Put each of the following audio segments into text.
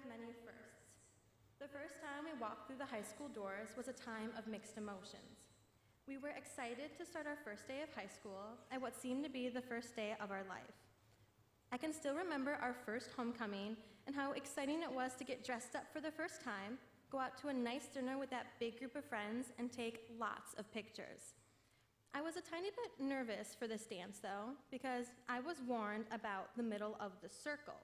many firsts. The first time we walked through the high school doors was a time of mixed emotions. We were excited to start our first day of high school at what seemed to be the first day of our life. I can still remember our first homecoming and how exciting it was to get dressed up for the first time, go out to a nice dinner with that big group of friends, and take lots of pictures. I was a tiny bit nervous for this dance, though, because I was warned about the middle of the circle.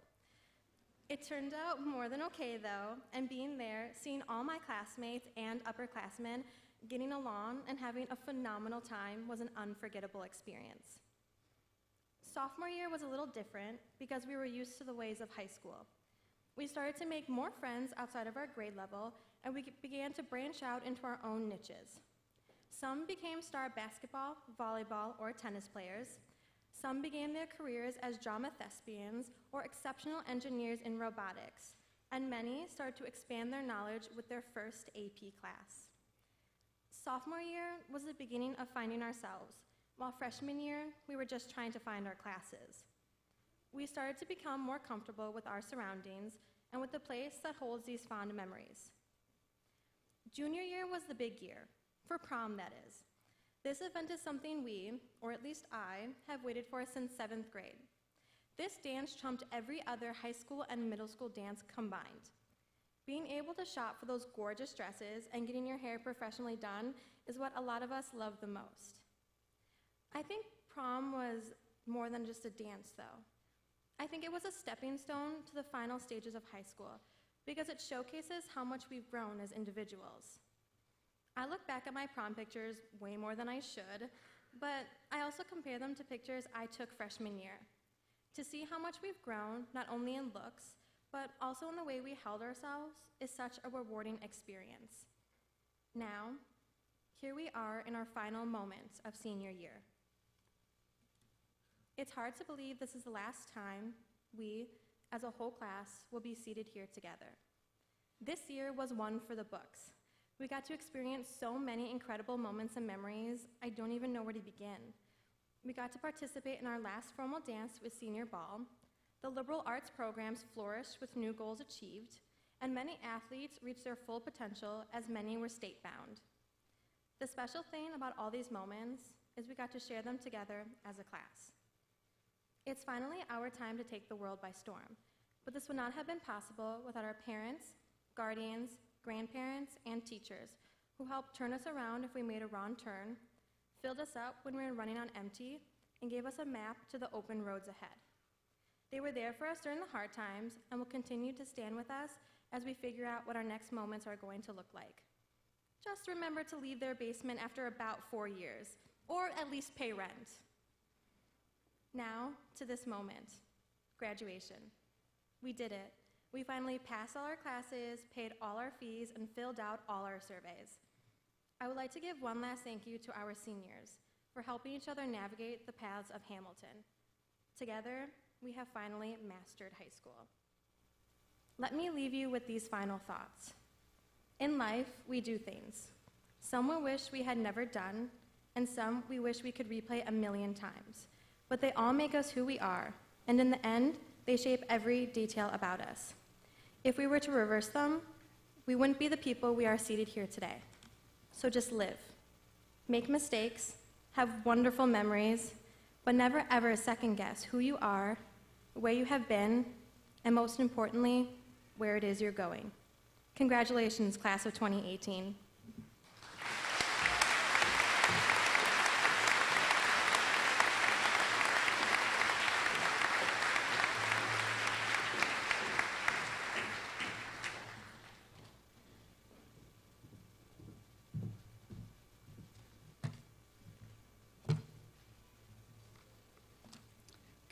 It turned out more than okay, though, and being there, seeing all my classmates and upperclassmen getting along and having a phenomenal time was an unforgettable experience. Sophomore year was a little different because we were used to the ways of high school. We started to make more friends outside of our grade level, and we began to branch out into our own niches. Some became star basketball, volleyball, or tennis players. Some began their careers as drama thespians or exceptional engineers in robotics, and many started to expand their knowledge with their first AP class. Sophomore year was the beginning of finding ourselves, while freshman year, we were just trying to find our classes. We started to become more comfortable with our surroundings and with the place that holds these fond memories. Junior year was the big year, for prom that is. This event is something we, or at least I, have waited for since 7th grade. This dance trumped every other high school and middle school dance combined. Being able to shop for those gorgeous dresses and getting your hair professionally done is what a lot of us love the most. I think prom was more than just a dance, though. I think it was a stepping stone to the final stages of high school because it showcases how much we've grown as individuals. I look back at my prom pictures way more than I should, but I also compare them to pictures I took freshman year to see how much we've grown, not only in looks, but also in the way we held ourselves is such a rewarding experience. Now, here we are in our final moments of senior year. It's hard to believe this is the last time we, as a whole class, will be seated here together. This year was one for the books. We got to experience so many incredible moments and memories, I don't even know where to begin. We got to participate in our last formal dance with senior ball. The liberal arts programs flourished with new goals achieved, and many athletes reached their full potential as many were state-bound. The special thing about all these moments is we got to share them together as a class. It's finally our time to take the world by storm, but this would not have been possible without our parents, guardians, grandparents, and teachers who helped turn us around if we made a wrong turn, filled us up when we were running on empty, and gave us a map to the open roads ahead. They were there for us during the hard times and will continue to stand with us as we figure out what our next moments are going to look like. Just remember to leave their basement after about 4 years, or at least pay rent. Now, to this moment, graduation. We did it. We finally passed all our classes, paid all our fees, and filled out all our surveys. I would like to give one last thank you to our seniors for helping each other navigate the paths of Hamilton. Together, we have finally mastered high school. Let me leave you with these final thoughts. In life, we do things. Some we wish we had never done, and some we wish we could replay a million times. But they all make us who we are, and in the end, they shape every detail about us. If we were to reverse them, we wouldn't be the people we are seated here today. So just live. Make mistakes, have wonderful memories, but never ever second guess who you are, where you have been, and most importantly, where it is you're going. Congratulations, class of 2018.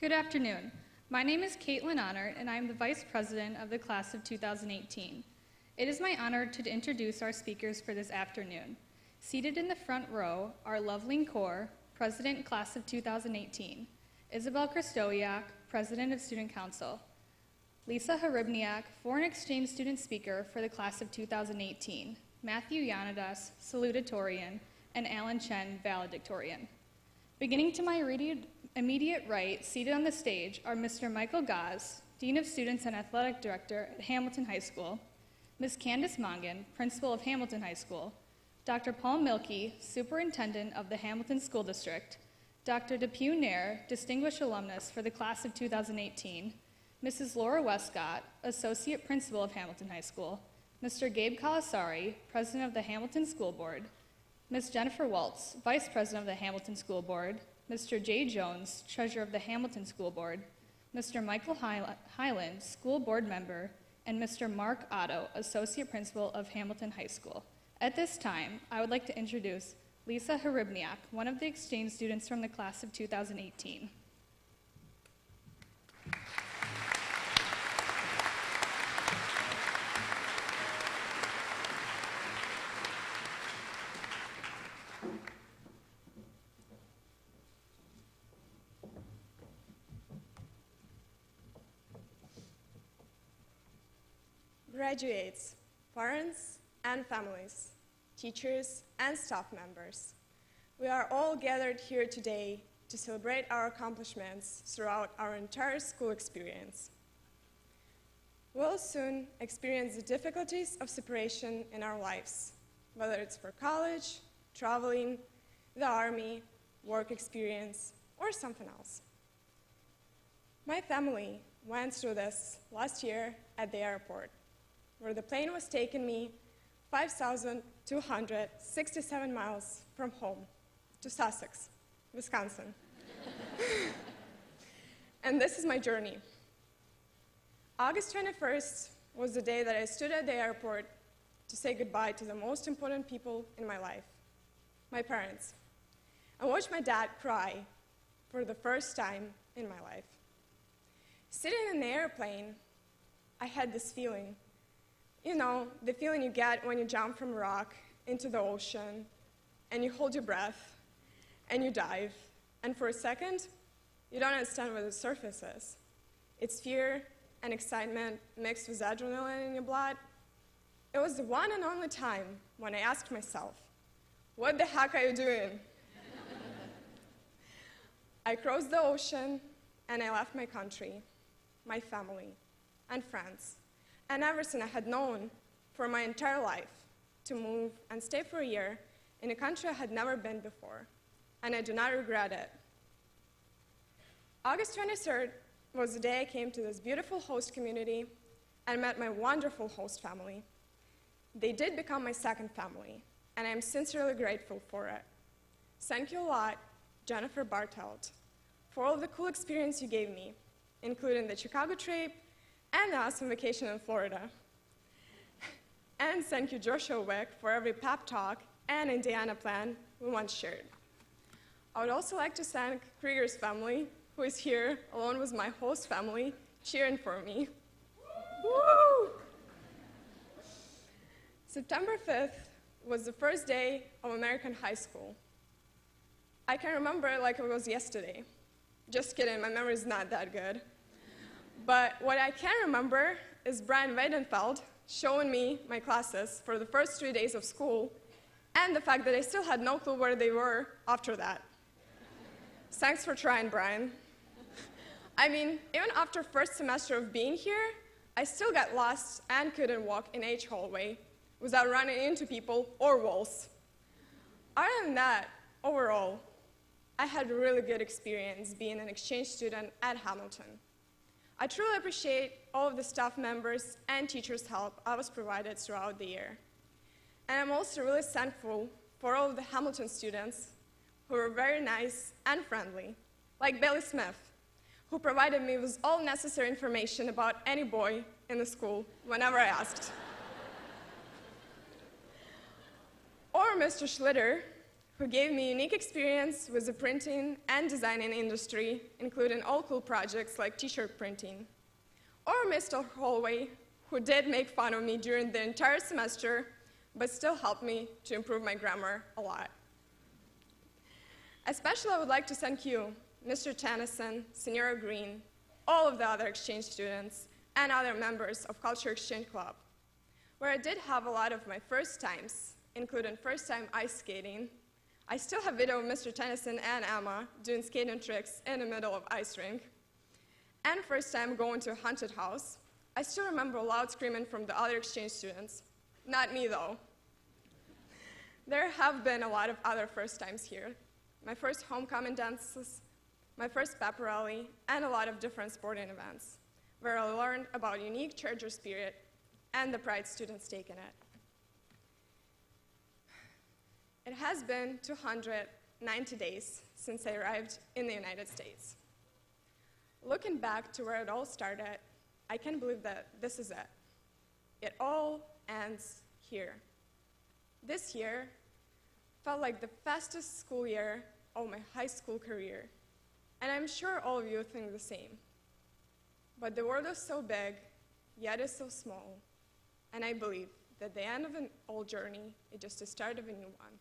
Good afternoon. My name is Caitlin Honor, and I am the Vice President of the Class of 2018. It is my honor to introduce our speakers for this afternoon. Seated in the front row are Loveling Kaur, President, Class of 2018, Isabel Krastowiak, President of Student Council, Lisa Haribniak, Foreign Exchange Student Speaker for the Class of 2018, Matthew Yanadas, Salutatorian, and Alan Chen, Valedictorian. Beginning to my immediate right, seated on the stage, are Mr. Michael Gaz, Dean of Students and Athletic Director at Hamilton High School, Ms. Candace Mongan, Principal of Hamilton High School, Dr. Paul Milkey, Superintendent of the Hamilton School District, Dr. Depew Nair, Distinguished Alumnus for the Class of 2018, Mrs. Laura Westcott, Associate Principal of Hamilton High School, Mr. Gabe Kalasari, President of the Hamilton School Board, Ms. Jennifer Waltz, Vice President of the Hamilton School Board, Mr. Jay Jones, Treasurer of the Hamilton School Board, Mr. Michael Highland, School Board Member, and Mr. Mark Otto, Associate Principal of Hamilton High School. At this time, I would like to introduce Lisa Haribniak, one of the exchange students from the class of 2018. Graduates, parents, and families, teachers, and staff members, we are all gathered here today to celebrate our accomplishments throughout our entire school experience. We'll soon experience the difficulties of separation in our lives, whether it's for college, traveling, the army, work experience, or something else. My family went through this last year at the airport, where the plane was taking me 5,267 miles from home to Sussex, Wisconsin. And this is my journey. August 21st was the day that I stood at the airport to say goodbye to the most important people in my life, my parents. I watched my dad cry for the first time in my life. Sitting in the airplane, I had this feeling. You know, the feeling you get when you jump from a rock into the ocean, and you hold your breath, and you dive, and for a second, you don't understand what the surface is. It's fear and excitement mixed with adrenaline in your blood. It was the one and only time when I asked myself, what the heck are you doing? I crossed the ocean, and I left my country, my family, and friends, and everything I had known for my entire life, to move and stay for a year in a country I had never been before, and I do not regret it. August 23rd was the day I came to this beautiful host community and met my wonderful host family. They did become my second family, and I am sincerely grateful for it. Thank you a lot, Jennifer Bartelt, for all the cool experience you gave me, including the Chicago trip and the awesome vacation in Florida. And thank you, Joshua Wick, for every pep talk and Indiana plan we once shared. I would also like to thank Krieger's family, who is here along with my host family, cheering for me. Woo! September 5th was the first day of American high school. I can remember it like it was yesterday. Just kidding, my memory is not that good. But what I can remember is Brian Weidenfeld showing me my classes for the first 3 days of school, and the fact that I still had no clue where they were after that. Thanks for trying, Brian. I mean, even after first semester of being here, I still got lost and couldn't walk in H hallway without running into people or walls. Other than that, overall, I had a really good experience being an exchange student at Hamilton. I truly appreciate all of the staff members and teachers' help I was provided throughout the year. And I'm also really thankful for all of the Hamilton students who were very nice and friendly, like Bailey Smith, who provided me with all necessary information about any boy in the school whenever I asked. Or Mr. Schlitter, who gave me unique experience with the printing and designing industry, including all cool projects like t-shirt printing. Or Mr. Holloway, who did make fun of me during the entire semester, but still helped me to improve my grammar a lot. Especially I would like to thank you, Mr. Tennyson, Senora Green, all of the other exchange students, and other members of Culture Exchange Club, where I did have a lot of my first times, including first time ice skating. I still have video of Mr. Tennyson and Emma doing skating tricks in the middle of ice rink. and first time going to a haunted house, I still remember loud screaming from the other exchange students. Not me, though. There have been a lot of other first times here. My first homecoming dances, my first pep rally, and a lot of different sporting events, where I learned about unique Charger spirit and the pride students take in it. It has been 290 days since I arrived in the United States. Looking back to where it all started, I can't believe that this is it. It all ends here. This year felt like the fastest school year of my high school career, and I'm sure all of you think the same. But the world is so big, yet it's so small, and I believe that the end of an old journey is just the start of a new one.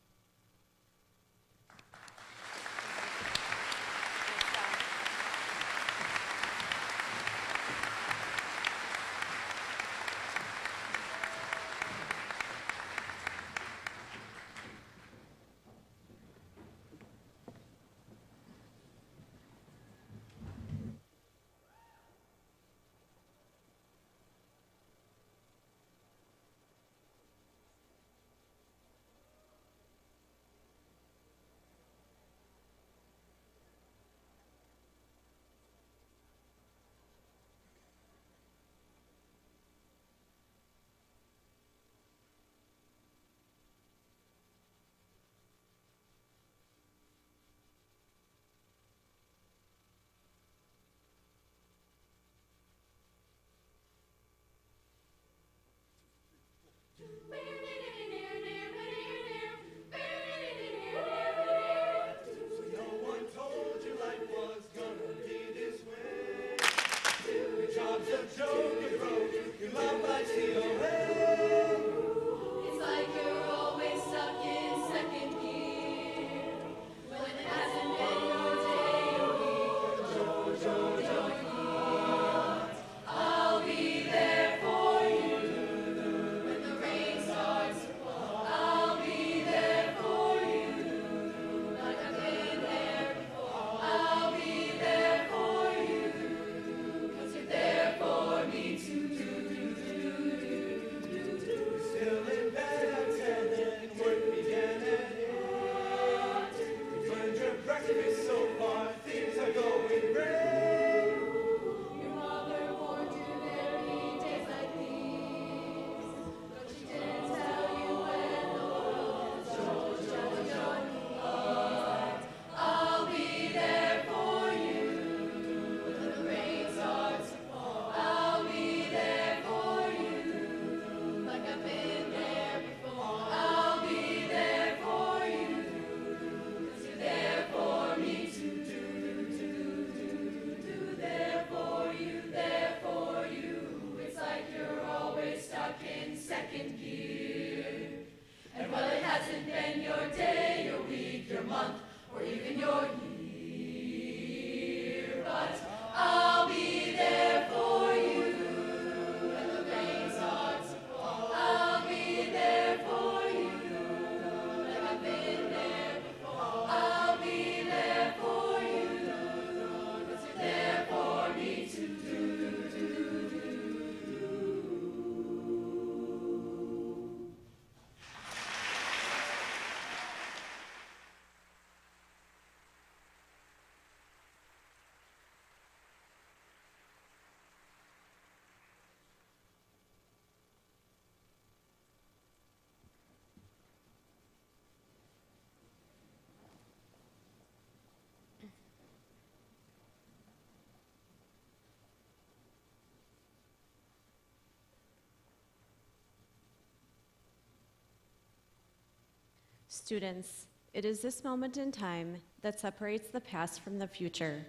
Students, it is this moment in time that separates the past from the future.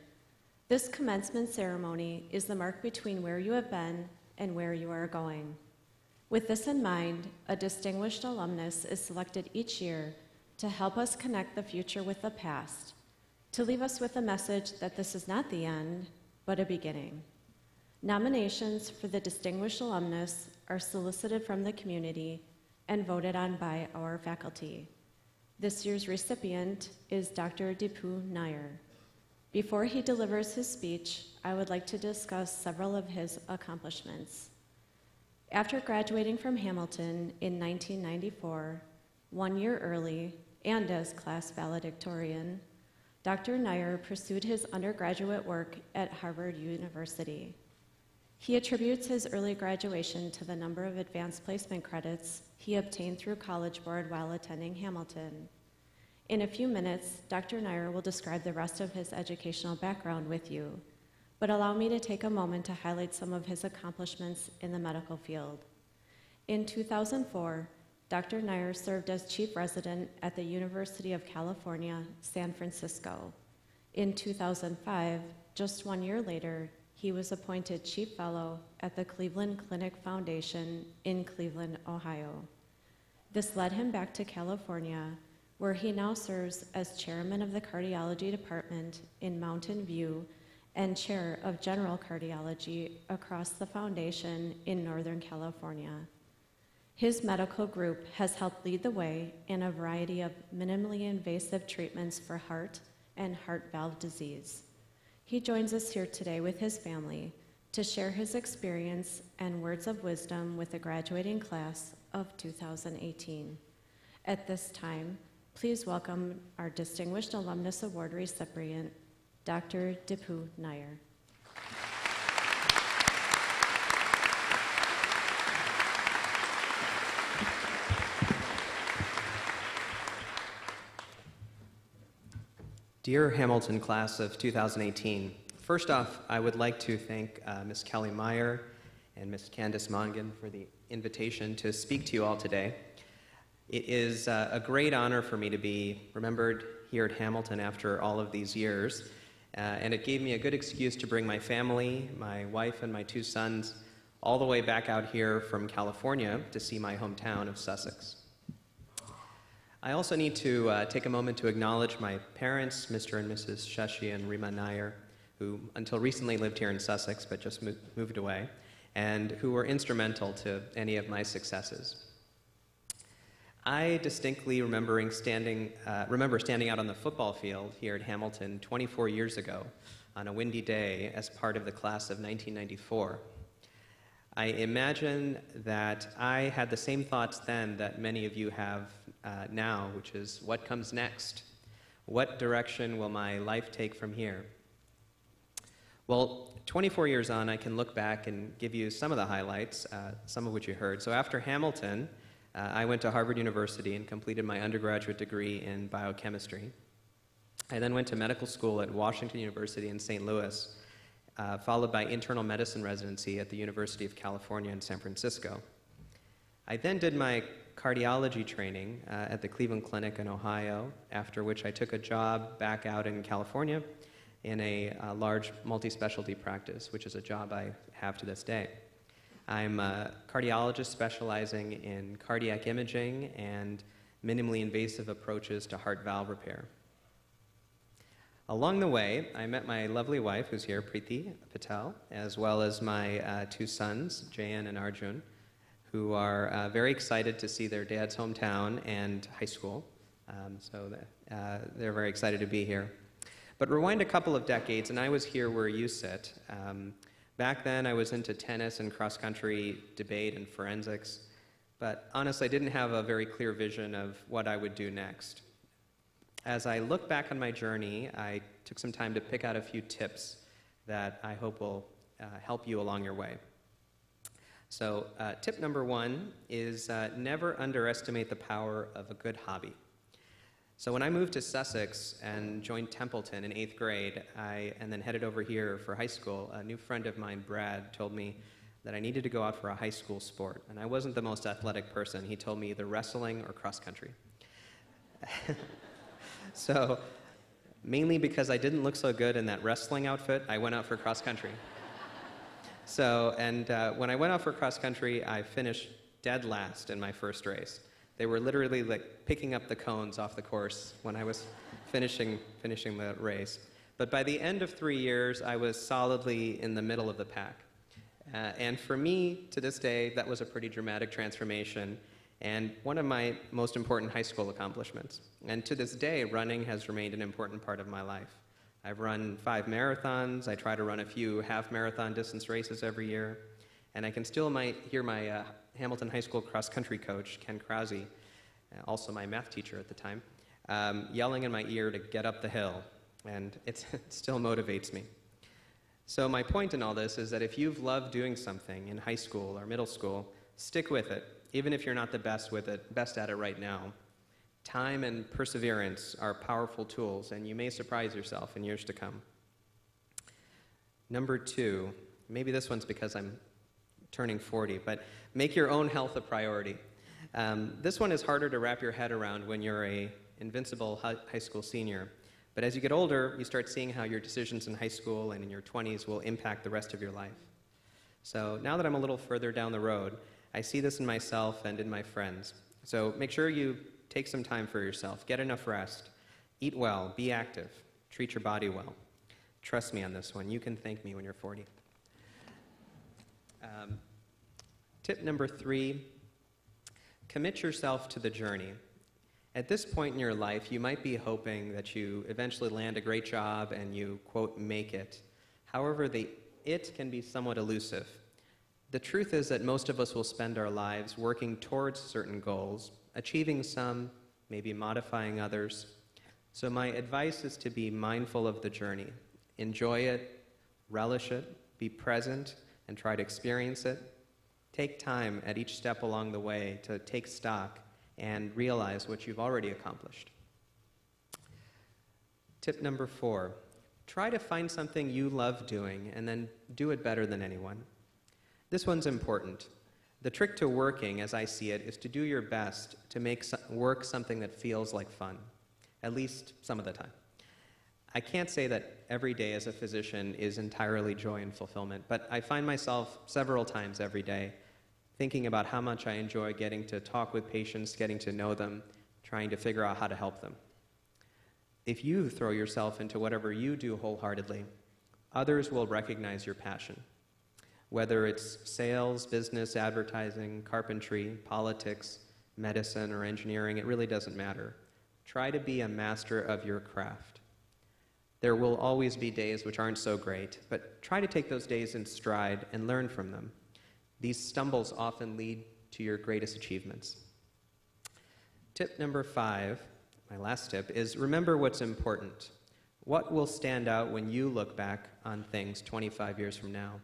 This commencement ceremony is the mark between where you have been and where you are going. With this in mind, a distinguished alumnus is selected each year to help us connect the future with the past, to leave us with a message that this is not the end, but a beginning. Nominations for the distinguished alumnus are solicited from the community and voted on by our faculty. This year's recipient is Dr. Deepu Nair. Before he delivers his speech, I would like to discuss several of his accomplishments. After graduating from Hamilton in 1994, 1 year early, and as class valedictorian, Dr. Nair pursued his undergraduate work at Harvard University. He attributes his early graduation to the number of advanced placement credits he obtained through College Board while attending Hamilton. In a few minutes, Dr. Nair will describe the rest of his educational background with you, but allow me to take a moment to highlight some of his accomplishments in the medical field. In 2004, Dr. Nair served as chief resident at the University of California, San Francisco. In 2005, just 1 year later, he was appointed chief fellow at the Cleveland Clinic Foundation in Cleveland, Ohio. This led him back to California, where he now serves as chairman of the cardiology department in Mountain View and chair of general cardiology across the foundation in Northern California. His medical group has helped lead the way in a variety of minimally invasive treatments for heart and heart valve disease. He joins us here today with his family to share his experience and words of wisdom with the graduating class of 2018. At this time, please welcome our Distinguished Alumnus Award recipient, Dr. Dipu Nair. Dear Hamilton class of 2018, first off, I would like to thank Ms. Kelly Meyer and Ms. Candace Mongan for the invitation to speak to you all today. It is a great honor for me to be remembered here at Hamilton after all of these years, and it gave me a good excuse to bring my family, my wife and my 2 sons, all the way back out here from California to see my hometown of Sussex. I also need to take a moment to acknowledge my parents, Mr. and Mrs. Shashi and Rima Nair, who until recently lived here in Sussex but just moved away, and who were instrumental to any of my successes. I distinctly remember standing out on the football field here at Hamilton 24 years ago on a windy day as part of the class of 1994. I imagine that I had the same thoughts then that many of you have now, which is, what comes next? What direction will my life take from here? Well, 24 years on, I can look back and give you some of the highlights, some of which you heard. So after Hamilton, I went to Harvard University and completed my undergraduate degree in biochemistry. I then went to medical school at Washington University in St. Louis, followed by internal medicine residency at the University of California in San Francisco. I then did my cardiology training at the Cleveland Clinic in Ohio, after which I took a job back out in California in a large multi-specialty practice, which is a job I have to this day. I'm a cardiologist specializing in cardiac imaging and minimally invasive approaches to heart valve repair. Along the way, I met my lovely wife, who's here, Preeti Patel, as well as my 2 sons, Jayan and Arjun, who are very excited to see their dad's hometown and high school. They're very excited to be here. But rewind a couple of decades, and I was here where you sit. Back then, I was into tennis and cross-country debate and forensics, but honestly, I didn't have a very clear vision of what I would do next. As I look back on my journey, I took some time to pick out a few tips that I hope will help you along your way. So tip number 1 is never underestimate the power of a good hobby. So when I moved to Sussex and joined Templeton in 8th grade, and then headed over here for high school, a new friend of mine, Brad, told me that I needed to go out for a high school sport. And I wasn't the most athletic person. He told me either wrestling or cross country. So mainly because I didn't look so good in that wrestling outfit, I went out for cross country. When I went out for cross country, I finished dead last in my first race. They were literally like picking up the cones off the course when I was finishing the race. But by the end of 3 years, I was solidly in the middle of the pack. And for me, to this day, that was a pretty dramatic transformation and one of my most important high school accomplishments. And to this day, running has remained an important part of my life. I've run 5 marathons. I try to run a few half-marathon distance races every year. And I can still hear my Hamilton High School cross-country coach, Ken Krause, also my math teacher at the time, yelling in my ear to get up the hill. And it still motivates me. So my point in all this is that if you've loved doing something in high school or middle school, stick with it, even if you're not the best at it right now. Time and perseverance are powerful tools, and you may surprise yourself in years to come. Number 2, maybe this one's because I'm turning 40, but make your own health a priority. This one is harder to wrap your head around when you're an invincible high school senior. But as you get older, you start seeing how your decisions in high school and in your 20s will impact the rest of your life. So now that I'm a little further down the road, I see this in myself and in my friends. So make sure you take some time for yourself, get enough rest, eat well, be active, treat your body well. Trust me on this one. You can thank me when you're 40. Tip number 3, commit yourself to the journey. At this point in your life, you might be hoping that you eventually land a great job and you, quote, make it. However, the it can be somewhat elusive. The truth is that most of us will spend our lives working towards certain goals, achieving some, maybe modifying others. So my advice is to be mindful of the journey. Enjoy it, relish it, be present, and try to experience it. Take time at each step along the way to take stock and realize what you've already accomplished. Tip number 4, try to find something you love doing and then do it better than anyone. This one's important. The trick to working, as I see it, is to do your best to make work something that feels like fun, at least some of the time. I can't say that every day as a physician is entirely joy and fulfillment, but I find myself several times every day thinking about how much I enjoy getting to talk with patients, getting to know them, trying to figure out how to help them. If you throw yourself into whatever you do wholeheartedly, others will recognize your passion. Whether it's sales, business, advertising, carpentry, politics, medicine, or engineering, it really doesn't matter. Try to be a master of your craft. There will always be days which aren't so great, but try to take those days in stride and learn from them. These stumbles often lead to your greatest achievements. Tip number 5, my last tip, is remember what's important. What will stand out when you look back on things 25 years from now?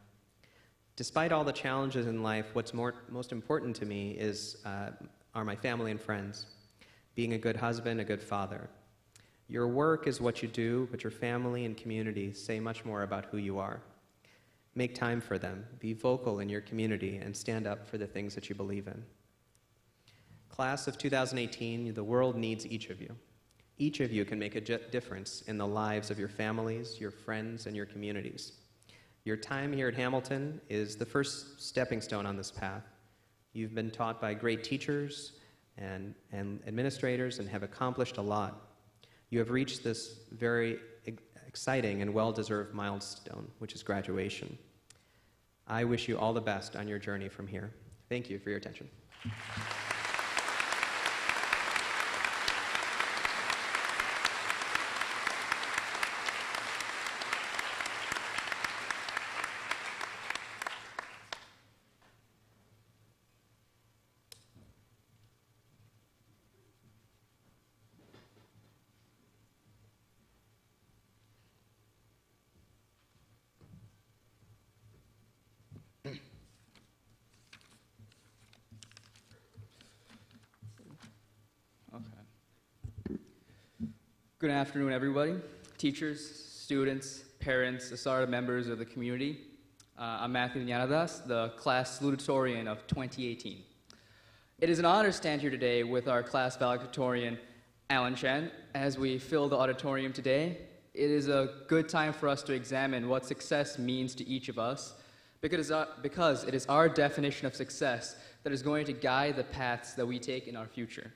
Despite all the challenges in life, what's most important to me are my family and friends. Being a good husband, a good father. Your work is what you do, but your family and community say much more about who you are. Make time for them, be vocal in your community, and stand up for the things that you believe in. Class of 2018, the world needs each of you. Each of you can make a difference in the lives of your families, your friends, and your communities. Your time here at Hamilton is the first stepping stone on this path. You've been taught by great teachers and administrators and have accomplished a lot. You have reached this very exciting and well-deserved milestone, which is graduation. I wish you all the best on your journey from here. Thank you for your attention. Good afternoon, everybody. Teachers, students, parents, assorted members of the community. I'm Matthew Nyanadas, the class Salutatorian of 2018. It is an honor to stand here today with our class Valedictorian, Alan Chen. As we fill the auditorium today, it is a good time for us to examine what success means to each of us, because it is our definition of success that is going to guide the paths that we take in our future.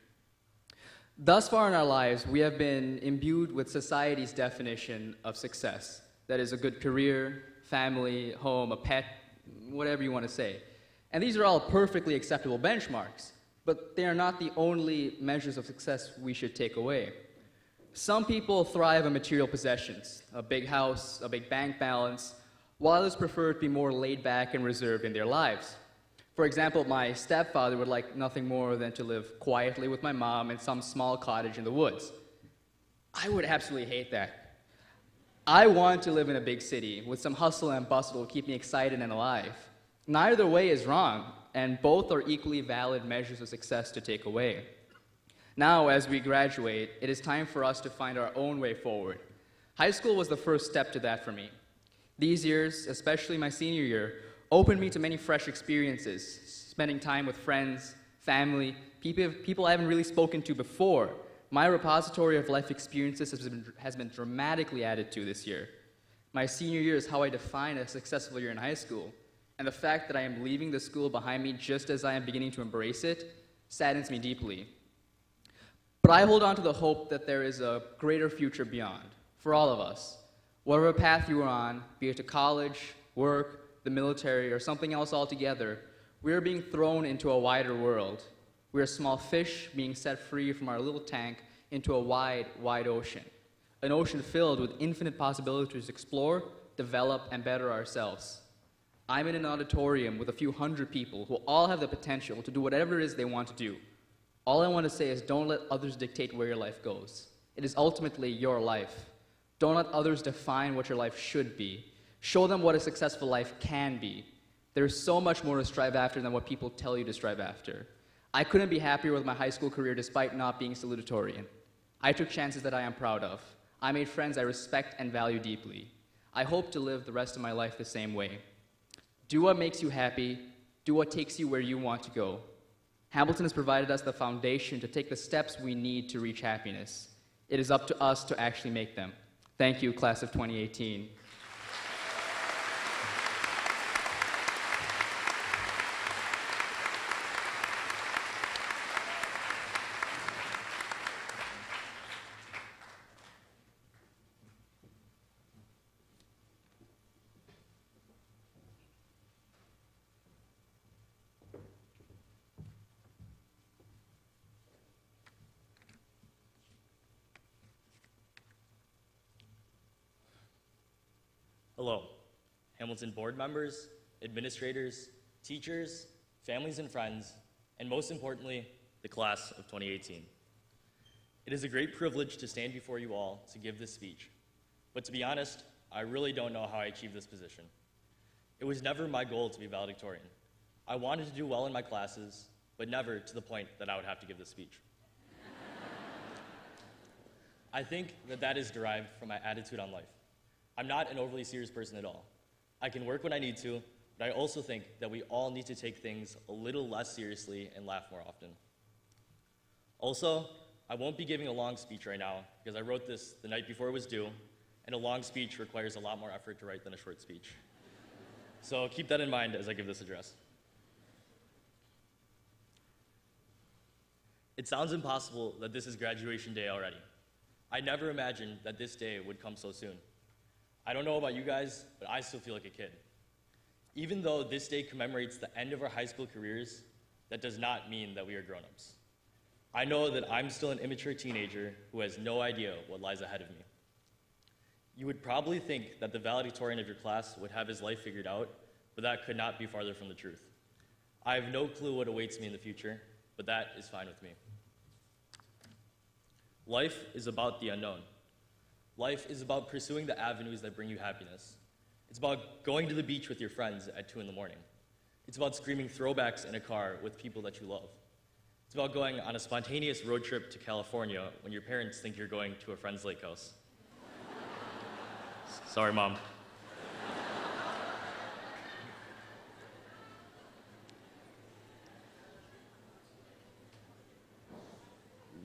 Thus far in our lives, we have been imbued with society's definition of success. That is a good career, family, home, a pet, whatever you want to say. And these are all perfectly acceptable benchmarks, but they are not the only measures of success we should take away. Some people thrive on material possessions, a big house, a big bank balance, while others prefer to be more laid back and reserved in their lives. For example, my stepfather would like nothing more than to live quietly with my mom in some small cottage in the woods. I would absolutely hate that. I want to live in a big city with some hustle and bustle to keep me excited and alive. Neither way is wrong, and both are equally valid measures of success to take away. Now, as we graduate, it is time for us to find our own way forward. High school was the first step to that for me. These years, especially my senior year, opened me to many fresh experiences, spending time with friends, family, people I haven't really spoken to before. My repository of life experiences has been dramatically added to this year. My senior year is how I define a successful year in high school, and the fact that I am leaving the school behind me just as I am beginning to embrace it saddens me deeply. But I hold on to the hope that there is a greater future beyond, for all of us. Whatever path you are on, be it to college, work, the military, or something else altogether, we are being thrown into a wider world. We are small fish being set free from our little tank into a wide, wide ocean. An ocean filled with infinite possibilities to explore, develop, and better ourselves. I'm in an auditorium with a few hundred people who all have the potential to do whatever it is they want to do. All I want to say is don't let others dictate where your life goes. It is ultimately your life. Don't let others define what your life should be. Show them what a successful life can be. There is so much more to strive after than what people tell you to strive after. I couldn't be happier with my high school career despite not being salutatorian. I took chances that I am proud of. I made friends I respect and value deeply. I hope to live the rest of my life the same way. Do what makes you happy. Do what takes you where you want to go. Hamilton has provided us the foundation to take the steps we need to reach happiness. It is up to us to actually make them. Thank you, class of 2018. Hello, Hamilton board members, administrators, teachers, families and friends, and most importantly, the class of 2018. It is a great privilege to stand before you all to give this speech, but to be honest, I really don't know how I achieved this position. It was never my goal to be valedictorian. I wanted to do well in my classes, but never to the point that I would have to give this speech. I think that is derived from my attitude on life. I'm not an overly serious person at all. I can work when I need to, but I also think that we all need to take things a little less seriously and laugh more often. Also, I won't be giving a long speech right now because I wrote this the night before it was due, and a long speech requires a lot more effort to write than a short speech. So keep that in mind as I give this address. It sounds impossible that this is graduation day already. I never imagined that this day would come so soon. I don't know about you guys, but I still feel like a kid. Even though this day commemorates the end of our high school careers, that does not mean that we are grown-ups. I know that I'm still an immature teenager who has no idea what lies ahead of me. You would probably think that the valedictorian of your class would have his life figured out, but that could not be farther from the truth. I have no clue what awaits me in the future, but that is fine with me. Life is about the unknown. Life is about pursuing the avenues that bring you happiness. It's about going to the beach with your friends at 2 in the morning. It's about screaming throwbacks in a car with people that you love. It's about going on a spontaneous road trip to California when your parents think you're going to a friend's lake house. Sorry, Mom.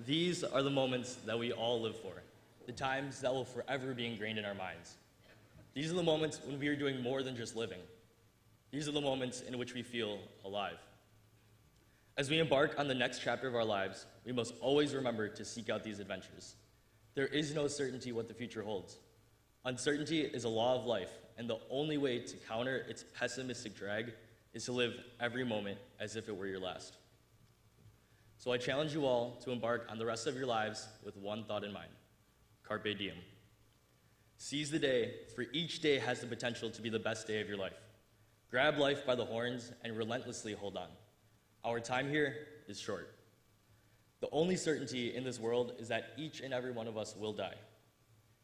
These are the moments that we all live for, the times that will forever be ingrained in our minds. These are the moments when we are doing more than just living. These are the moments in which we feel alive. As we embark on the next chapter of our lives, we must always remember to seek out these adventures. There is no certainty what the future holds. Uncertainty is a law of life, and the only way to counter its pessimistic drag is to live every moment as if it were your last. So I challenge you all to embark on the rest of your lives with one thought in mind. Carpe diem. Seize the day, for each day has the potential to be the best day of your life. Grab life by the horns and relentlessly hold on. Our time here is short. The only certainty in this world is that each and every one of us will die.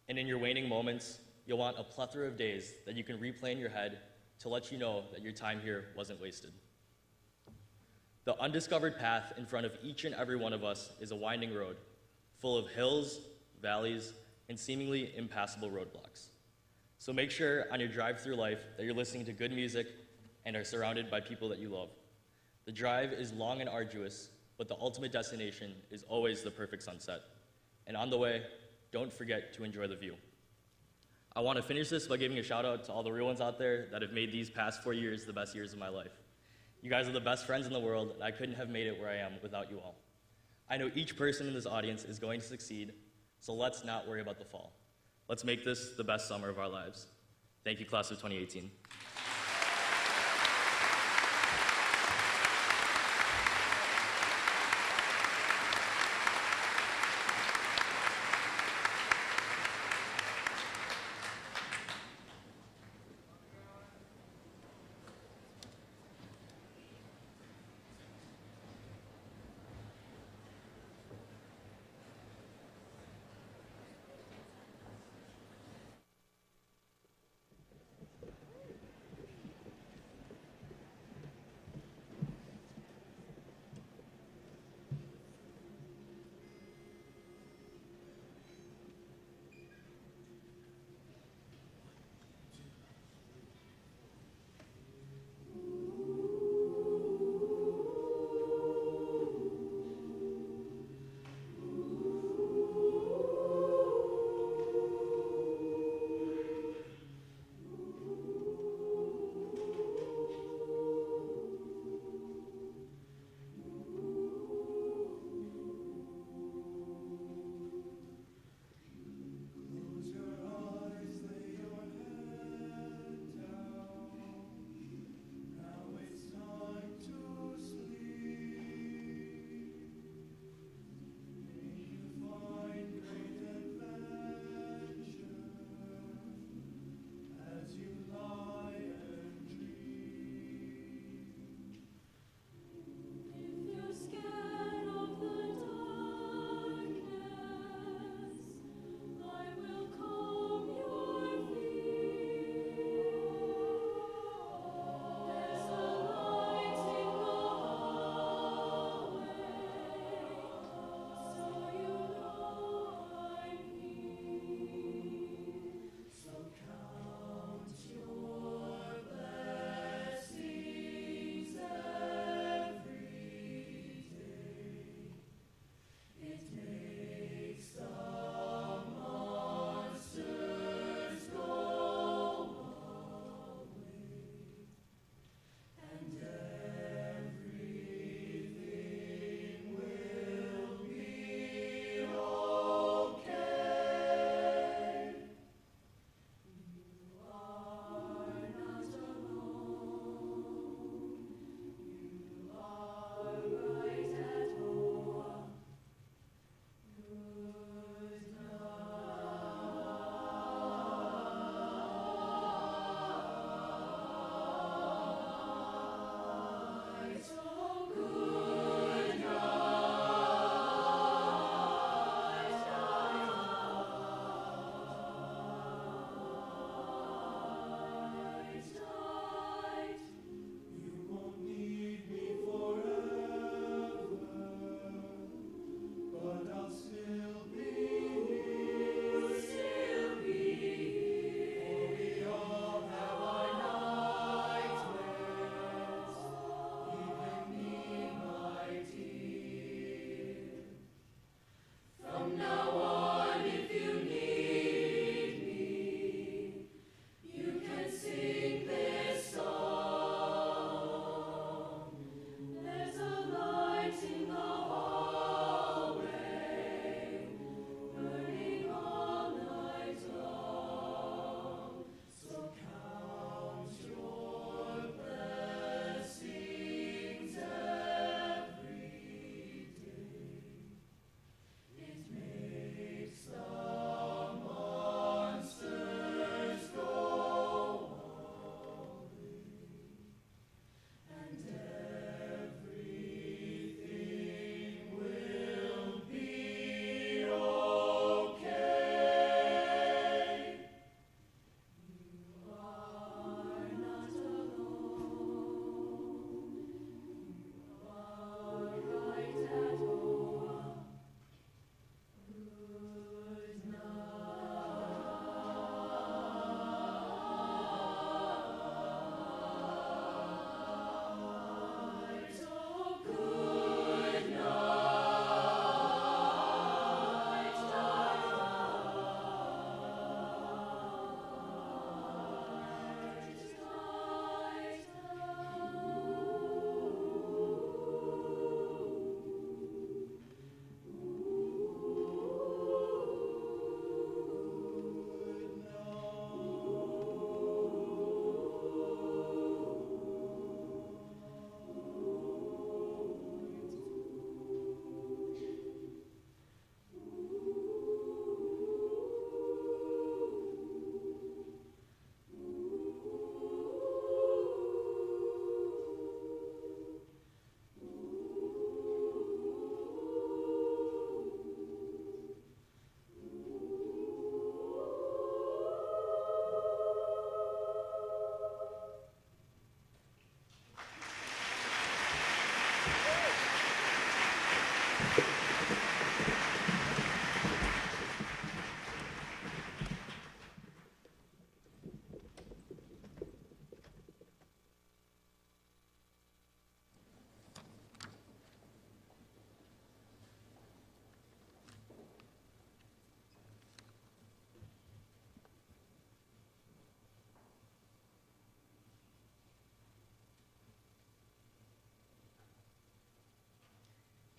And in your waning moments, you'll want a plethora of days that you can replay in your head to let you know that your time here wasn't wasted. The undiscovered path in front of each and every one of us is a winding road, full of hills, valleys, and seemingly impassable roadblocks. So make sure on your drive through life that you're listening to good music and are surrounded by people that you love. The drive is long and arduous, but the ultimate destination is always the perfect sunset. And on the way, don't forget to enjoy the view. I want to finish this by giving a shout out to all the real ones out there that have made these past 4 years the best years of my life. You guys are the best friends in the world, and I couldn't have made it where I am without you all. I know each person in this audience is going to succeed, so let's not worry about the fall. Let's make this the best summer of our lives. Thank you, class of 2018.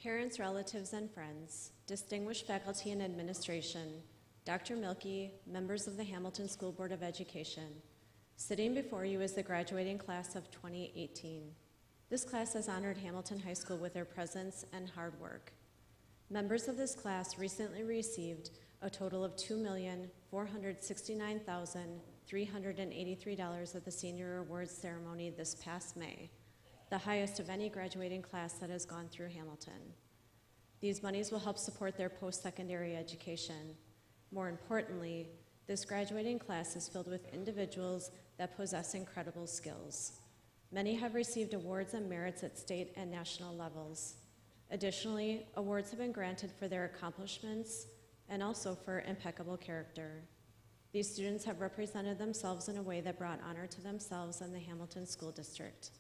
Parents, relatives, and friends, distinguished faculty and administration, Dr. Milkey, members of the Hamilton School Board of Education, sitting before you is the graduating class of 2018. This class has honored Hamilton High School with their presence and hard work. Members of this class recently received a total of $2,469,383 at the Senior Awards Ceremony this past May, the highest of any graduating class that has gone through Hamilton. These monies will help support their post-secondary education. More importantly, this graduating class is filled with individuals that possess incredible skills. Many have received awards and merits at state and national levels. Additionally, awards have been granted for their accomplishments and also for impeccable character. These students have represented themselves in a way that brought honor to themselves and the Hamilton School District.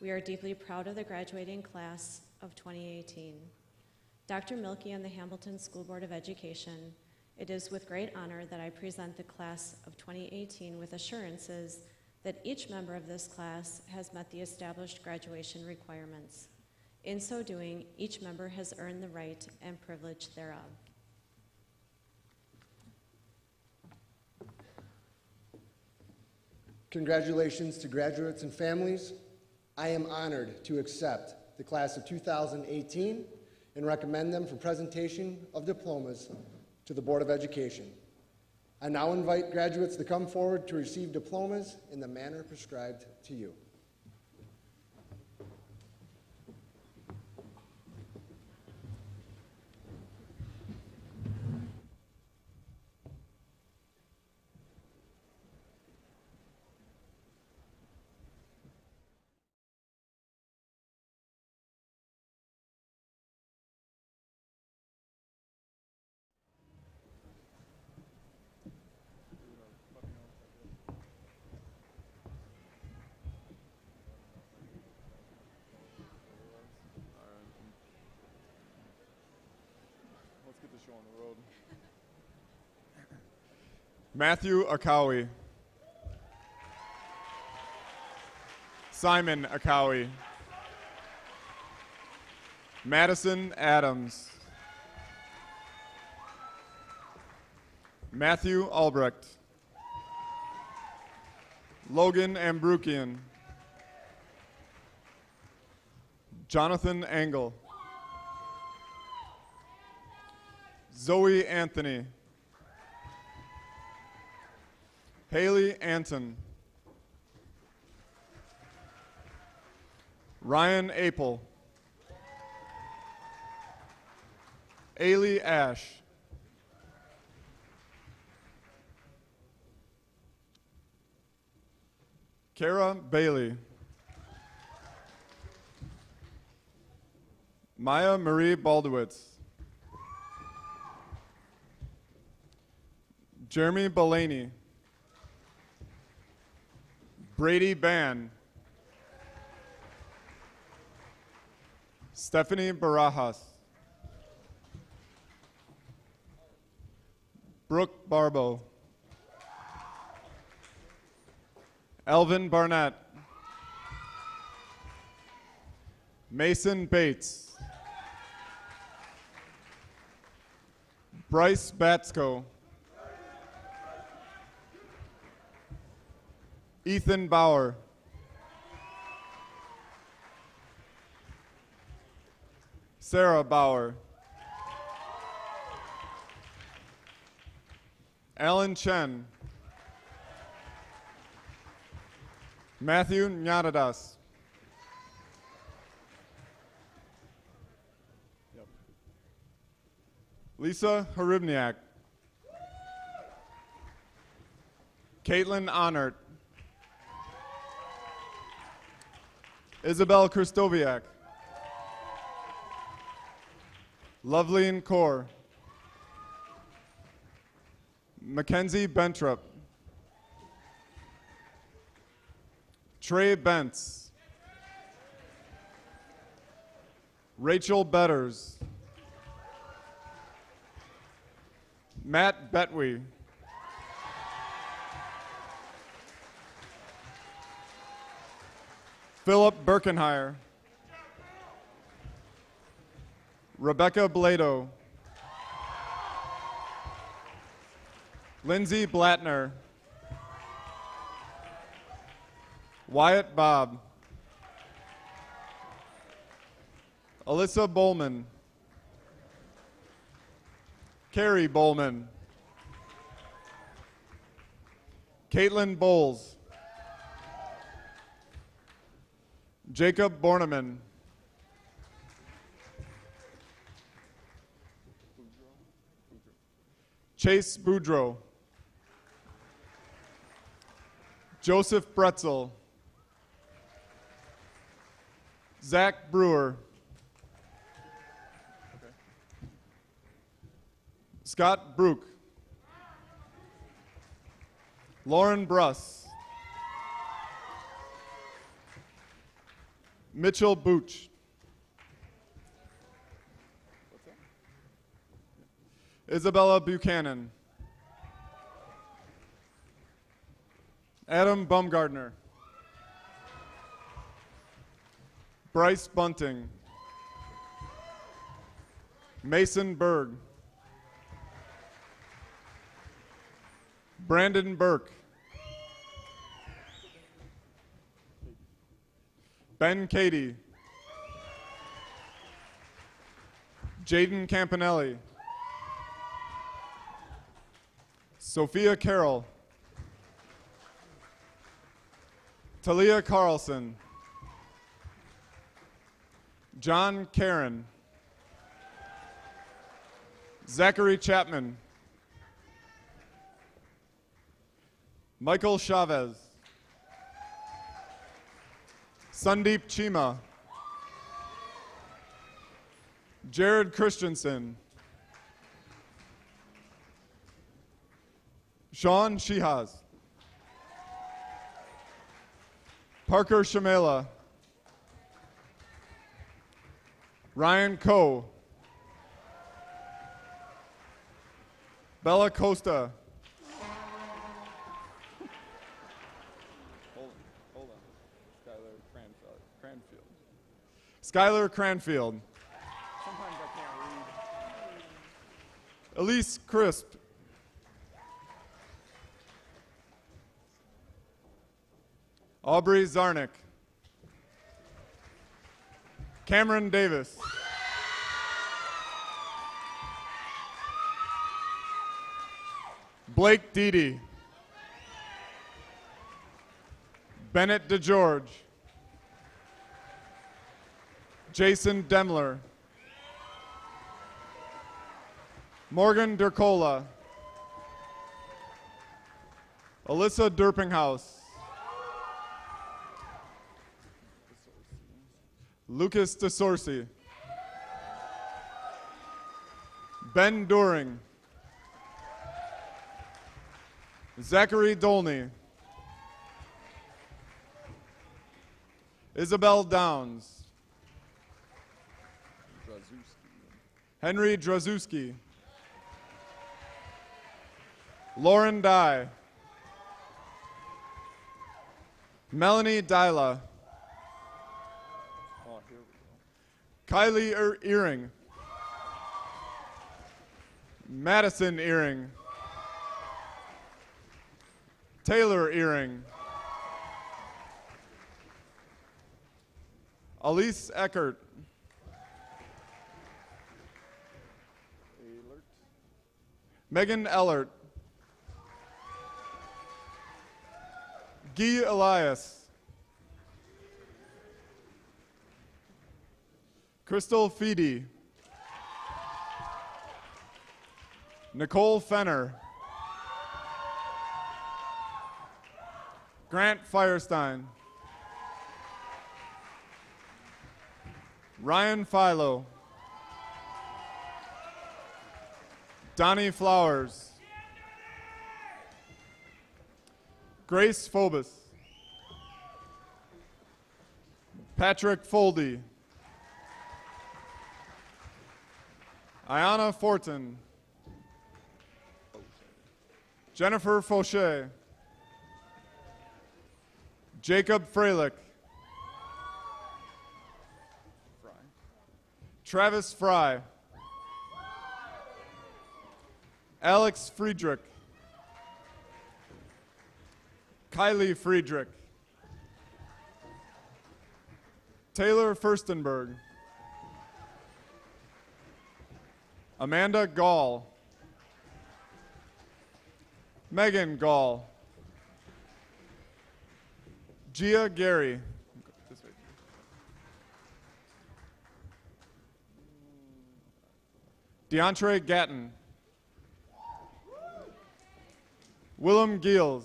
We are deeply proud of the graduating class of 2018. Dr. Milkey and the Hamilton School Board of Education, it is with great honor that I present the class of 2018 with assurances that each member of this class has met the established graduation requirements. In so doing, each member has earned the right and privilege thereof. Congratulations to graduates and families. I am honored to accept the class of 2018 and recommend them for presentation of diplomas to the Board of Education. I now invite graduates to come forward to receive diplomas in the manner prescribed to you. Matthew Akawi. Simon Akawi. Madison Adams. Matthew Albrecht. Logan Ambrukian. Jonathan Engel. Zoe Anthony. Haley Anton. Ryan Apel. Ailey Ash. Kara Bailey. Maya Marie Baldowitz. Jeremy Belaney. Brady Ban. Stephanie Barajas. Brooke Barbo. Elvin Barnett. Mason Bates. Bryce Batsko. Ethan Bauer. Sarah Bauer. Alan Chen. Matthew Nyadadas. Lisa Haribniak. Caitlin Honert. Isabel Kristoviak. Loveline Kaur. Mackenzie Bentrup. Trey Bentz. Rachel Betters. Matt Betwee. Philip Birkenhire. Rebecca Blado. Lindsay Blattner. Wyatt Bob. Alyssa Bowman. Carrie Bowman. Caitlin Bowles. Jacob Borneman. Chase Boudreau. Joseph Bretzel. Zach Brewer. Scott Brook. Lauren Bruss. Mitchell Booch. Isabella Buchanan. Adam Bumgardner. Bryce Bunting. Mason Berg. Brandon Burke. Ben Cady. Jaden Campanelli. Sophia Carroll. Talia Carlson. John Karen. Zachary Chapman. Michael Chavez. Sandeep Chima. Jared Christensen. Sean Shihaz. Parker Shamela. Ryan Coe. Bella Costa. Hold on. Skylar Cranfield. Sometimes I can't read. Elise Crisp. Aubrey Zarnick. Cameron Davis. Blake Deedy. Bennett DeGeorge. Jason Demler. Morgan Durcola. Alyssa Derpinghaus. Lucas DeSorsi. Ben Doring. Zachary Dolney. Isabel Downs. Henry Drazuski. Lauren Dye. Melanie Dyla. Kylie Earring. Madison Earring. Taylor Earring. Elise Eckert. Megan Ellert. Guy Elias. Crystal Feedy. Nicole Fenner. Grant Firestein. Ryan Philo. Donnie Flowers. Grace Phobos. Patrick Foldy. Ayana Fortin. Jennifer Fauché. Jacob Freilich. Travis Fry. Alex Friedrich. Kylie Friedrich. Taylor Furstenberg. Amanda Gall. Megan Gall. Gia Gary. DeAndre Gatton. Willem Giels.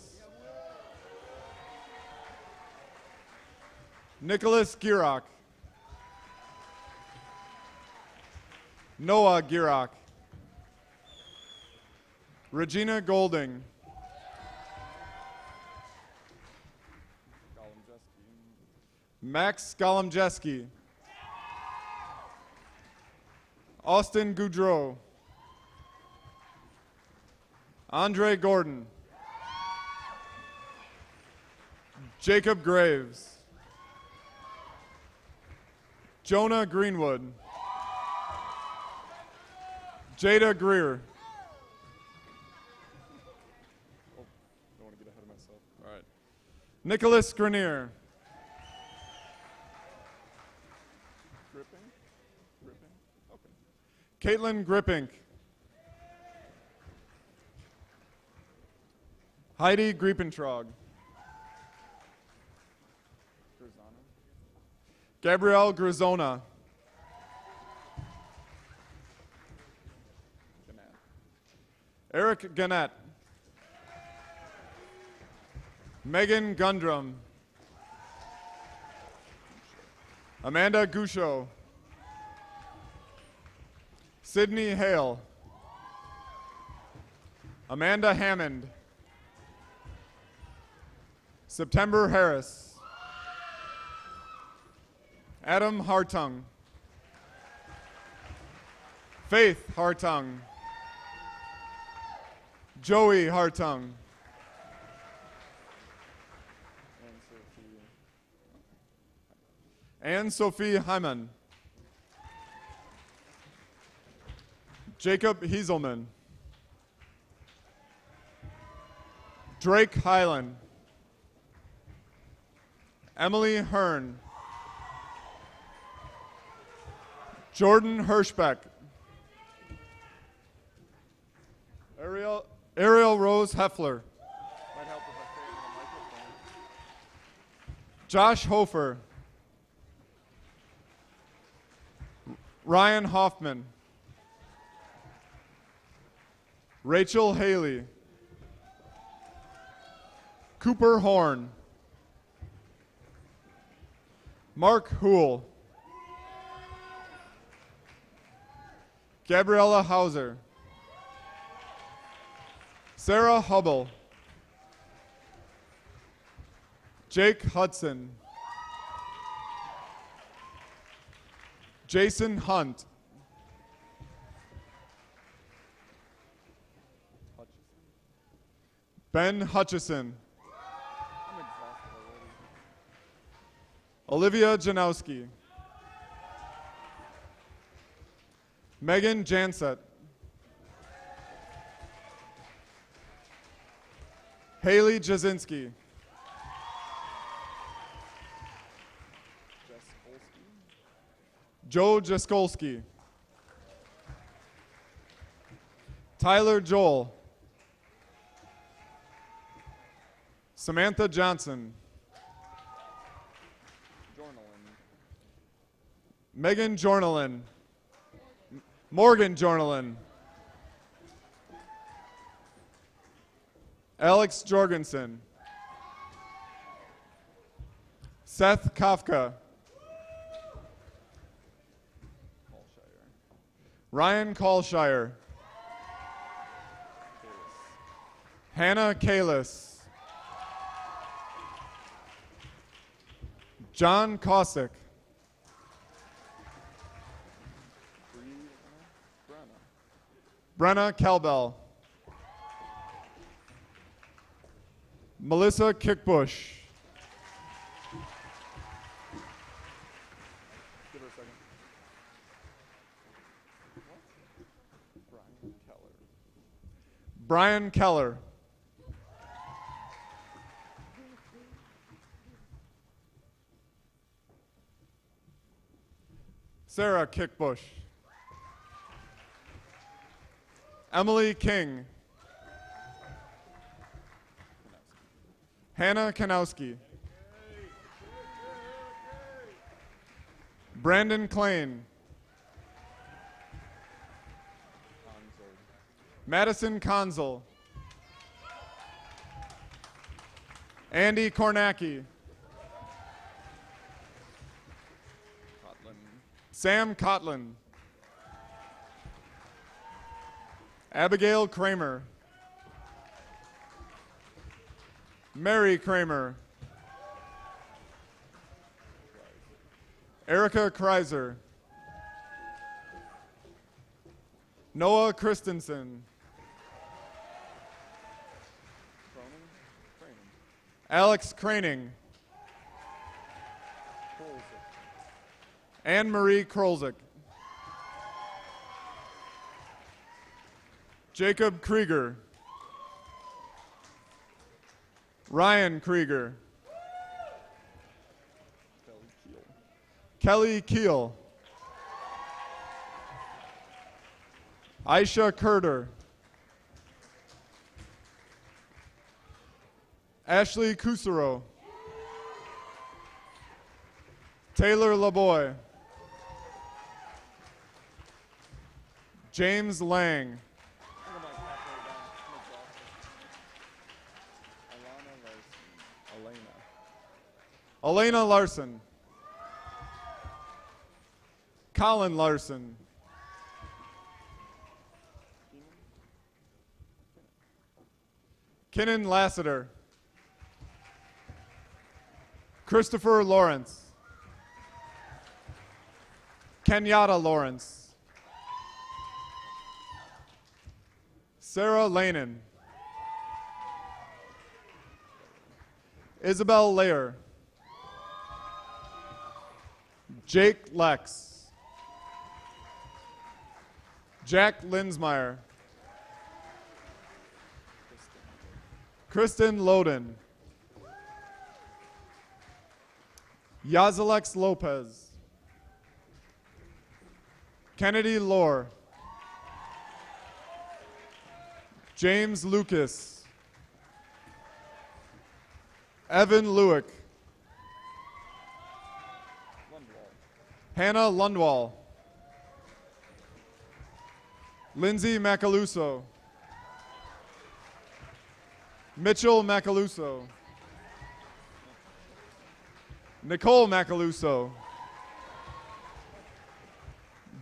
Nicholas Gierach. Noah Gierach. Regina Golding. Max Golemjeski. Austin Goudreau. Andre Gordon. Jacob Graves. Jonah Greenwood. Jada Greer. Oh, don't want to get ahead of myself. All right. Nicholas Grenier. Caitlin Grippink. Heidi Griepentrog. Gabrielle Grisona. Eric Gannett. Megan Gundrum. Amanda Gouchot. Sydney Hale. Amanda Hammond. September Harris. Adam Hartung. Faith Hartung. Joey Hartung. Anne-Sophie Hyman. Jacob Hieselman. Drake Hyland. Emily Hearn. Jordan Hirschbeck. Ariel Rose Heffler. Might help if I say it on the microphone. Josh Hofer. Ryan Hoffman. Rachel Haley. Cooper Horn. Mark Hool. Gabriella Hauser. Sarah Hubble. Jake Hudson. Jason Hunt. Ben Hutchison. Olivia Janowski. Megan Janset. Haley Jasinski. Joe Jaskolski. Tyler Joel. Samantha Johnson. Megan Jornalin. Morgan Jornalin. Alex Jorgensen. Seth Kafka. Ryan Kalshire. Hannah Kalis. John Kosick. Brenna Kelbell. Melissa Kickbush. Give her a second. Brian Keller. Sarah Kickbush. Emily King. Hannah Kanowski. Brandon Klain. Madison Conzel. Andy Kornacki. Sam Kotlin. Abigail Kramer. Mary Kramer. Erica Kreiser. Noah Christensen. Alex Craning. Anne-Marie Krolzik. Jacob Krieger. Ryan Krieger. Kelly Keel. Aisha Kurder. Ashley Kusero. Taylor LaBoy. James Lang. Elena Larson. Colin Larson. Kinnan Lassiter. Christopher Lawrence. Kenyatta Lawrence. Sarah Lanin. Isabel Lair. Jake Lex. Jack Linsmeyer. Kristen Loden. Yazalex Lopez. Kennedy Lohr. James Lucas. Evan Lewick. Hannah Lundwall. Lindsay Macaluso. Mitchell Macaluso. Nicole Macaluso.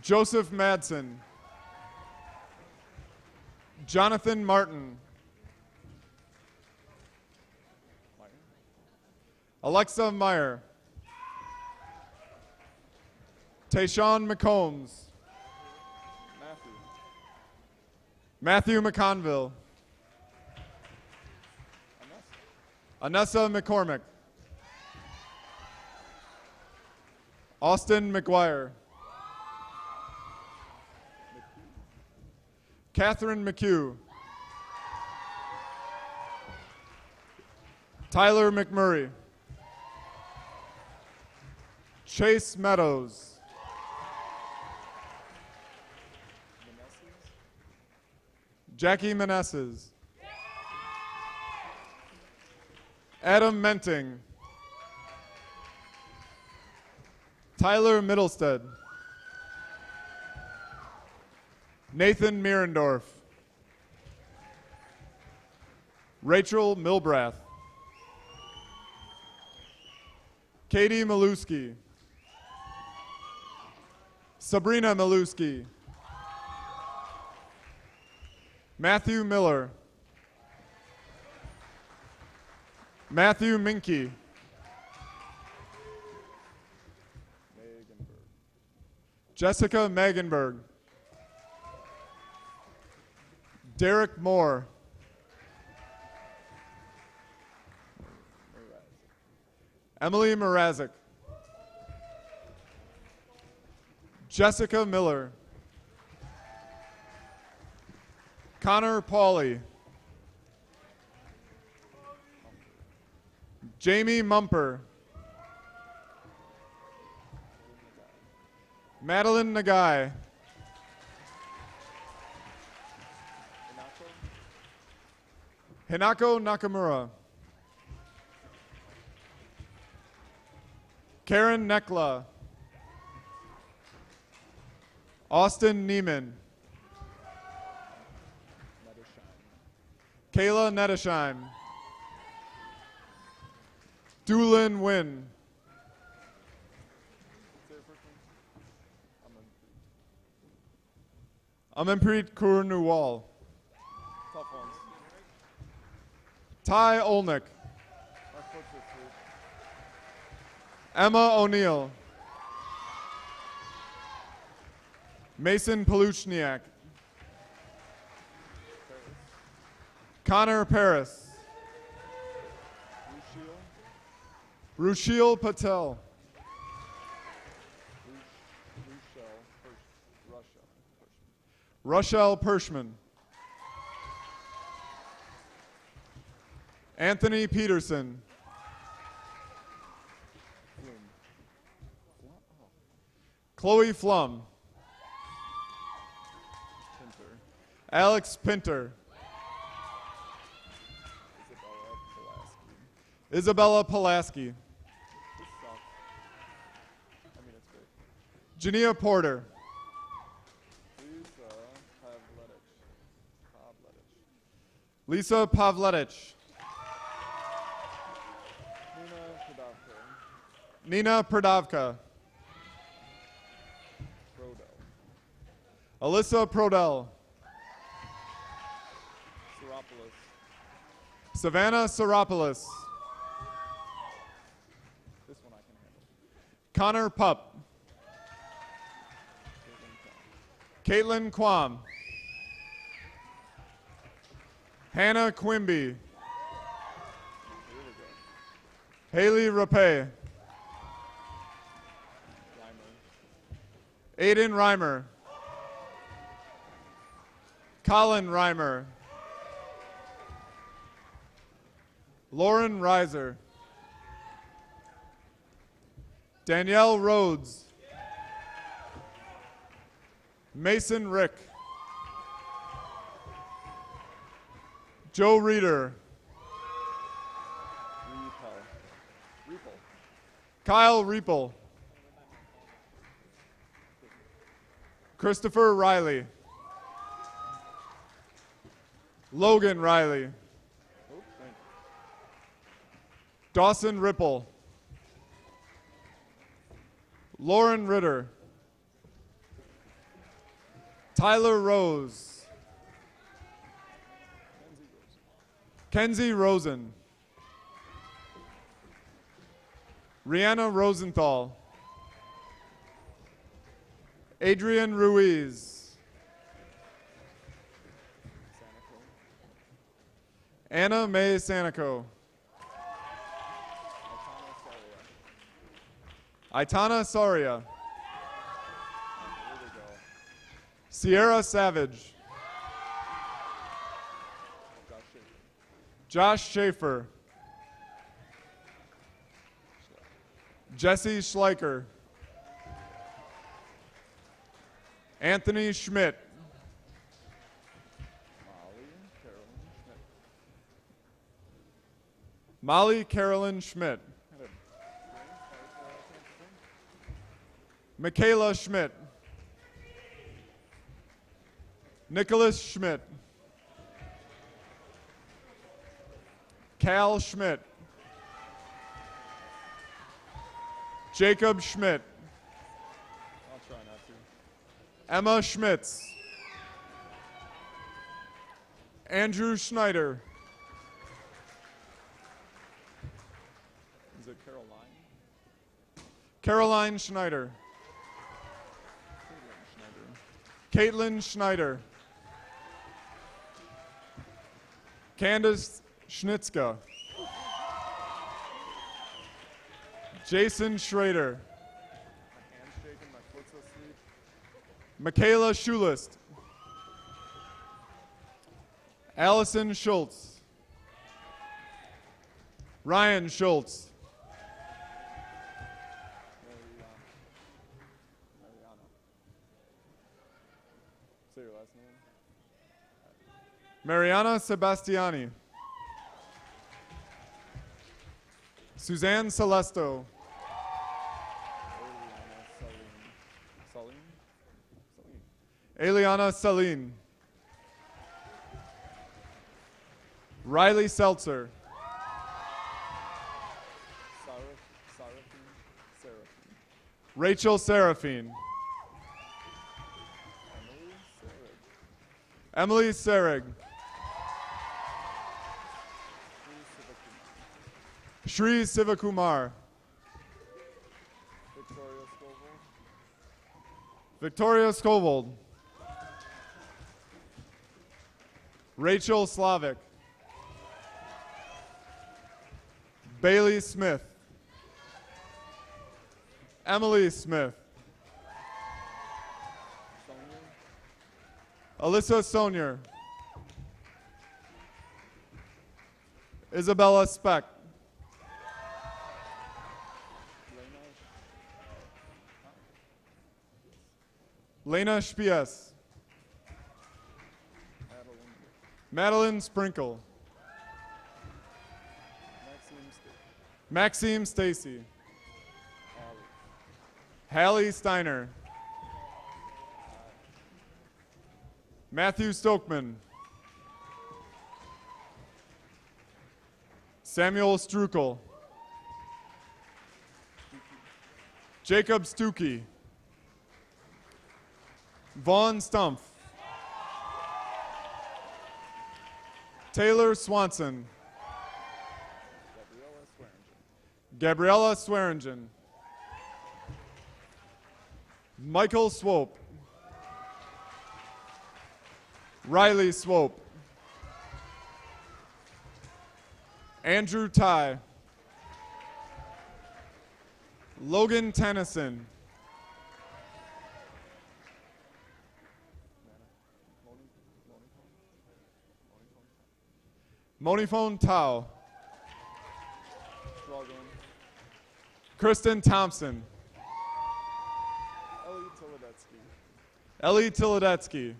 Joseph Madsen. Jonathan Martin. Alexa Meyer. Tayshawn McCombs. Matthew McConville. Anessa McCormick. Austin McGuire. Catherine McHugh. Tyler McMurray. Chase Meadows. Jackie Meneses. Adam Menting. Tyler Middlestead. Nathan Mirendorf. Rachel Milbrath. Katie Maluski. Sabrina Maluski. Matthew Miller. Matthew Minke. Jessica Meganberg. Derek Moore. Emily Mrazek. Jessica Miller. Connor Pauley. Jamie Mumper. Madeline Nagai. Hinako Nakamura. Karen Nekla. Austin Neiman. Kayla Nettersheim. Doolin Wynn. Amanpreet Kaur Nuwal. Tough ones. Ty Olnick. Emma O'Neill. Mason Paluchniak. Connor Paris. Rushil Patel. Rochelle Pershman. Anthony Peterson. Chloe Flum. Alex Pinter. Isabella Pulaski. Jania Porter. Lisa Pavletich. Nina Pradavka. Alyssa Prodell. Savannah Seropoulos. This one I can handle. Connor Pupp. Caitlin Quam. Hannah Quimby. Haley Rapay. Aiden Reimer. Colin Reimer. Lauren Reiser. Danielle Rhodes. Mason Rick. Joe Reeder. Kyle Reeple. Christopher Riley. Logan Riley. Dawson Ripple. Lauren Ritter. Tyler Rose. Kenzie Rosen. Rihanna Rosenthal. Adrian Ruiz. Anna Mae Sanico. Aitana Soria. Sierra Savage. Josh Schaefer. Jesse Schleicher. Anthony Schmidt. Molly Carolyn Schmidt. Michaela Schmidt. Nicholas Schmidt. Cal Schmidt. Jacob Schmidt. I'll try not to. Emma Schmitz. Andrew Schneider. Is it Caroline? Caroline Schneider. Caitlin Schneider. Candace Schnitzka. Jason Schrader. My hand's shaking, my foot's asleep. Michaela Schulist. Allison Schultz. Ryan Schultz. Say your last name. Mariana Sebastiani. Suzanne Celesto. Eliana Saline. Riley Seltzer. Rachel Seraphine. Emily Serig. Shri Sivakumar. Victoria Scovold. Rachel Slavic. Bailey Smith. Emily Smith. Alyssa Sonier. Isabella Speck. Lena Spies. Madeline Sprinkle. Maxime Stacy. Hallie Steiner. Matthew Stokeman. Samuel Strukel. Jacob Stuckey. Vaughn Stumpf. Taylor Swanson. Gabriella Swearingen. Michael Swope. Riley Swope. Andrew Ty. Logan Tennyson. Moniphone Tao. Kristen Thompson. Ellie Tiladetsky.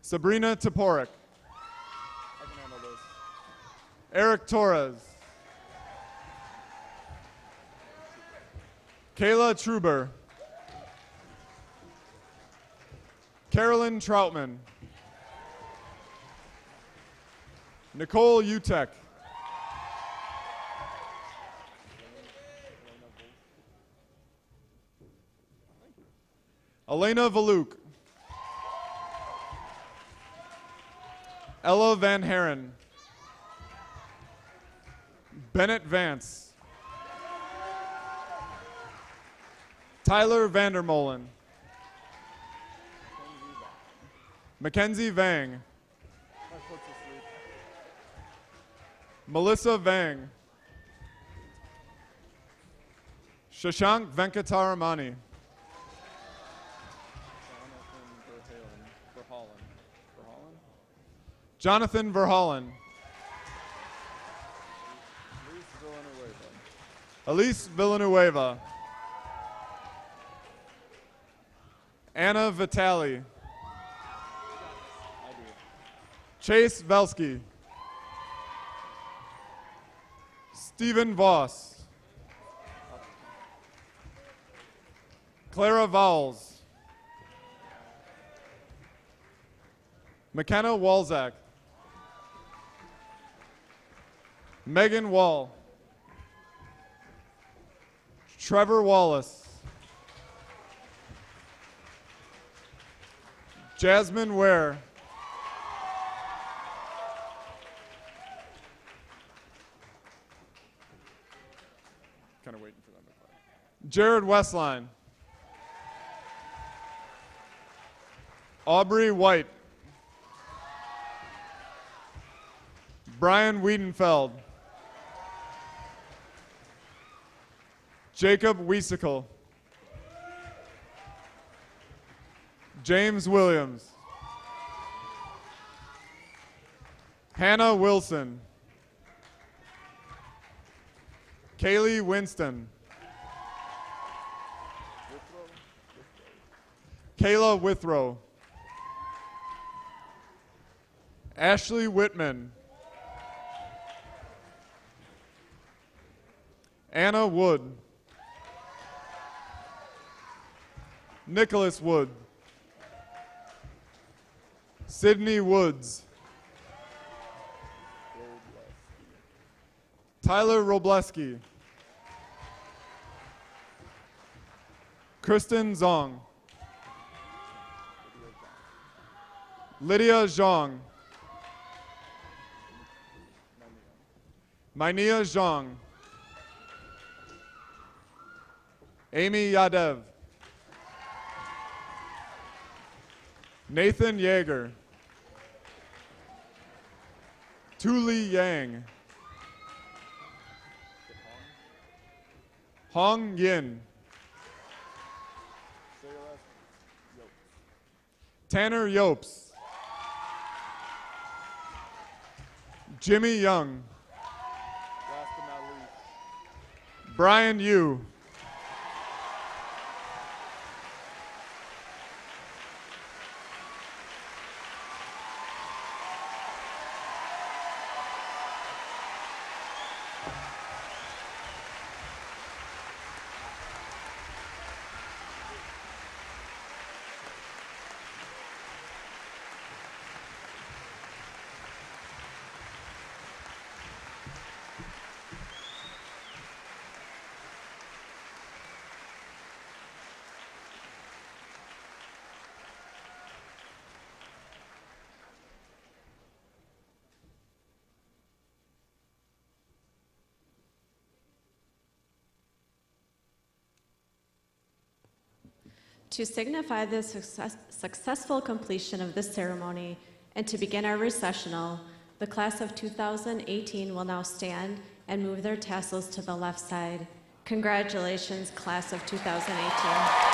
Sabrina Toporek. I can handle this. Eric Torres. Kayla Truber. Carolyn Troutman. Nicole Utek. Elena Valuk. Ella Van Haren. Bennett Vance. Tyler Vandermolen. Mackenzie Vang. Melissa Vang. Shashank Venkataramani. Jonathan Verhollen. Elise Villanueva. Anna Vitali. Chase Velsky. Stephen Voss. Clara Vowles. McKenna Walzak. Megan Wall. Trevor Wallace. Jasmine Ware. Kind of waiting for them to play. Jared Westline. Aubrey White. Brian Wiedenfeld. Jacob Wiesikel. James Williams. Hannah Wilson. Kaylee Winston. Kayla Withrow. Ashley Whitman. Anna Wood. Nicholas Wood. Sydney Woods. Tyler Robleski. Kristen Zong. Lydia Zhang. Mainia Zhang. Amy Yadev. Nathan Yeager. Tuli Yang. Hong Yin. Tanner Yopes. Jimmy Young. Last but not least, Brian Yu. To signify the successful completion of this ceremony and to begin our recessional, the class of 2018 will now stand and move their tassels to the left side. Congratulations, class of 2018.